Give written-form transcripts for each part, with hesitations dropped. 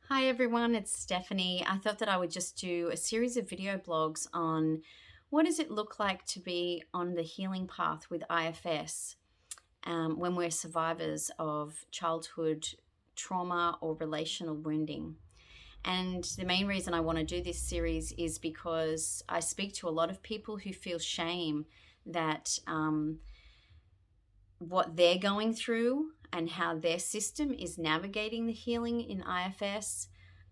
Hi everyone, it's Stephanie. I thought that I would just do a series of video blogs on what does it look like to be on the healing path with IFS when we're survivors of childhood trauma or relational wounding. And the main reason I want to do this series is because I speak to a lot of people who feel shame that what they're going through and how their system is navigating the healing in IFS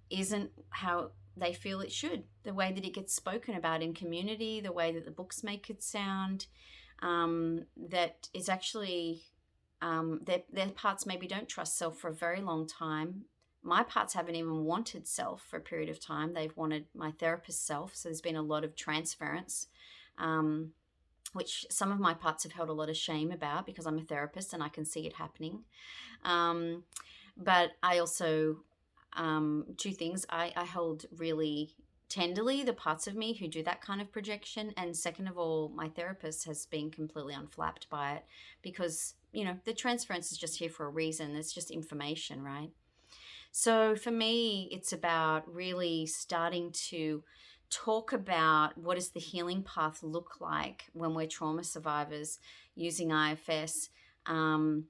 isn't how they feel it should. The way that it gets spoken about in community, the way that the books make it sound, that is actually their parts maybe don't trust self for a very long time. My parts haven't even wanted self for a period of time. They've wanted my therapist self. So there's been a lot of transference, which some of my parts have held a lot of shame about because I'm a therapist and I can see it happening. But I also two things. I hold really tenderly the parts of me who do that kind of projection. And second of all, my therapist has been completely unflapped by it because, the transference is just here for a reason. It's just information, right? So for me, it's about really starting to talk about what does the healing path look like when we're trauma survivors using IFS in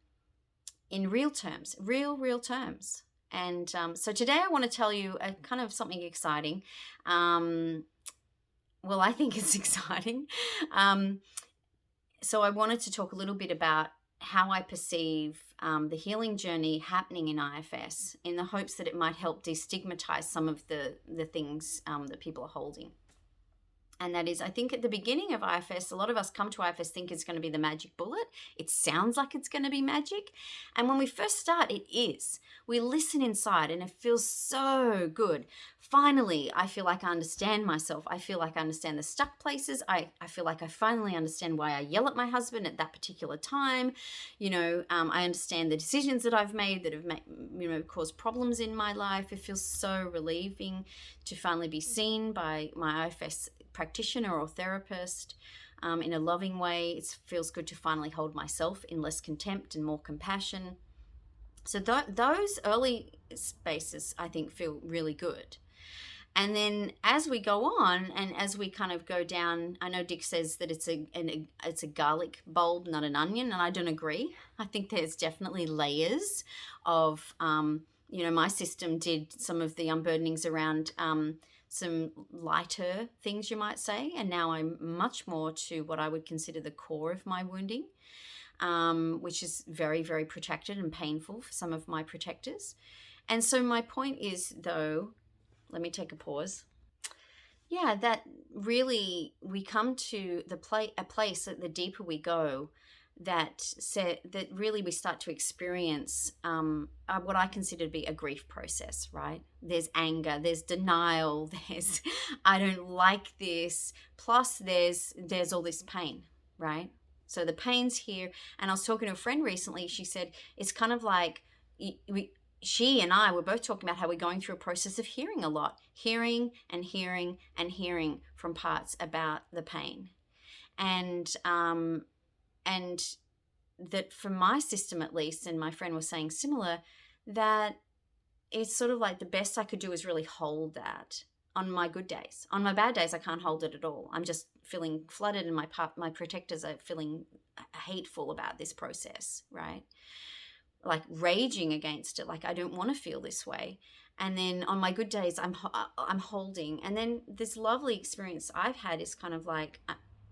real terms, real terms. And so today I want to tell you a kind of something exciting. Well, I think it's exciting. So I wanted to talk a little bit about how I perceive the healing journey happening in IFS in the hopes that it might help destigmatize some of the things that people are holding. And that is, I think at the beginning of IFS, a lot of us come to IFS think it's going to be the magic bullet. It sounds like it's going to be magic. And when we first start, it is. We listen inside and it feels so good. Finally, I feel like I understand myself. I feel like I understand the stuck places. I feel like I finally understand why I yell at my husband at that particular time. I understand the decisions that I've made that have caused problems in my life. It feels so relieving to finally be seen by my IFS practitioner or therapist in a loving way. It feels good to finally hold myself in less contempt and more compassion. So those early spaces, I think, feel really good. And then as we go on and as we kind of go down, I know Dick says that it's a garlic bulb, not an onion, and I don't agree. I think there's definitely layers of, my system did some of the unburdenings around some lighter things, you might say, and now I'm much more to what I would consider the core of my wounding, which is very, very protected and painful for some of my protectors. And so my point is, though, let me take a pause. Yeah, that really we come to a place that the deeper we go, that really we start to experience what I consider to be a grief process, right? There's anger, there's denial, there's I don't like this, plus there's all this pain, right? So the pain's here, and I was talking to a friend recently. She said it's kind of like she and I were both talking about how we're going through a process of hearing a lot, hearing and hearing and hearing from parts about the pain, and and that for my system at least, and my friend was saying similar, that it's sort of like the best I could do is really hold that on my good days. On my bad days, I can't hold it at all. I'm just feeling flooded, and my protectors are feeling hateful about this process, right? Like raging against it, like I don't want to feel this way. And then on my good days, I'm holding. And then this lovely experience I've had is kind of like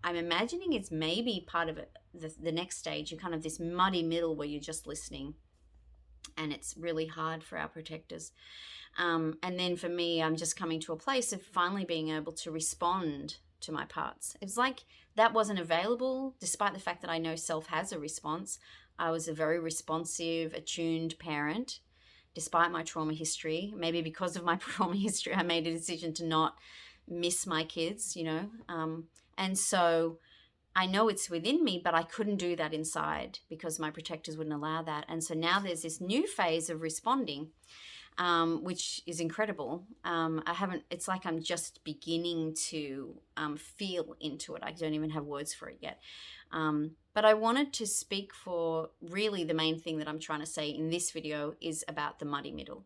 I'm imagining it's maybe part of it, the next stage, you're kind of this muddy middle where you're just listening, and it's really hard for our protectors. And then for me, I'm just coming to a place of finally being able to respond to my parts. It's like that wasn't available, despite the fact that I know self has a response. I was a very responsive, attuned parent, despite my trauma history. Maybe because of my trauma history, I made a decision to not miss my kids. And so I know it's within me, but I couldn't do that inside because my protectors wouldn't allow that. And so now there's this new phase of responding, which is incredible. It's like I'm just beginning to feel into it. I don't even have words for it yet. But I wanted to speak for really the main thing that I'm trying to say in this video is about the muddy middle.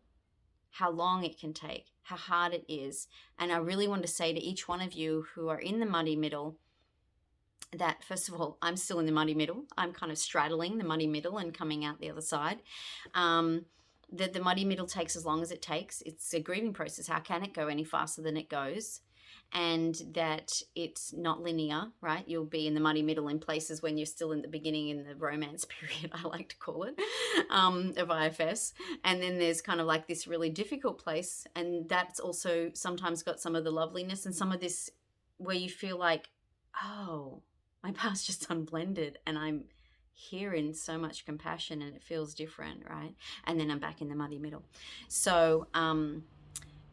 how long it can take, how hard it is. And I really want to say to each one of you who are in the muddy middle that, first of all, I'm still in the muddy middle. I'm kind of straddling the muddy middle and coming out the other side. That the muddy middle takes as long as it takes. It's a grieving process. How can it go any faster than it goes? And that it's not linear, right? You'll be in the muddy middle in places when you're still in the beginning, in the romance period, I like to call it, of IFS. And then there's kind of like this really difficult place. And that's also sometimes got some of the loveliness and some of this where you feel like, oh, my past just unblended and I'm here in so much compassion and it feels different, right? And then I'm back in the muddy middle. So,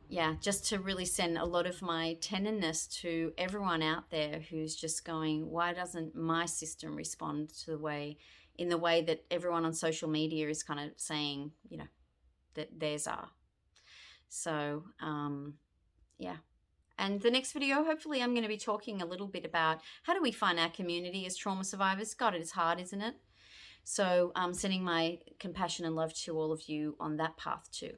yeah, just to really send a lot of my tenderness to everyone out there who's just going, why doesn't my system respond to in the way that everyone on social media is kind of saying, you know, that theirs are. So, yeah. And the next video, hopefully I'm going to be talking a little bit about how do we find our community as trauma survivors. God, it is hard, isn't it? So I'm sending my compassion and love to all of you on that path too.